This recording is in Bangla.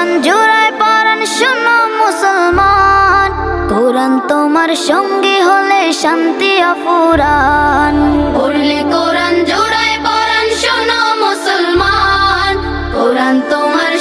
কোরআন জোড়ায় পরাণ শোনো মুসলমান, কোরআন তোমার সঙ্গী হলে শান্তি অফুরান। পড়লে কোরআন জোড়ায় পরাণ শোনো মুসলমান, কোরআন তোমার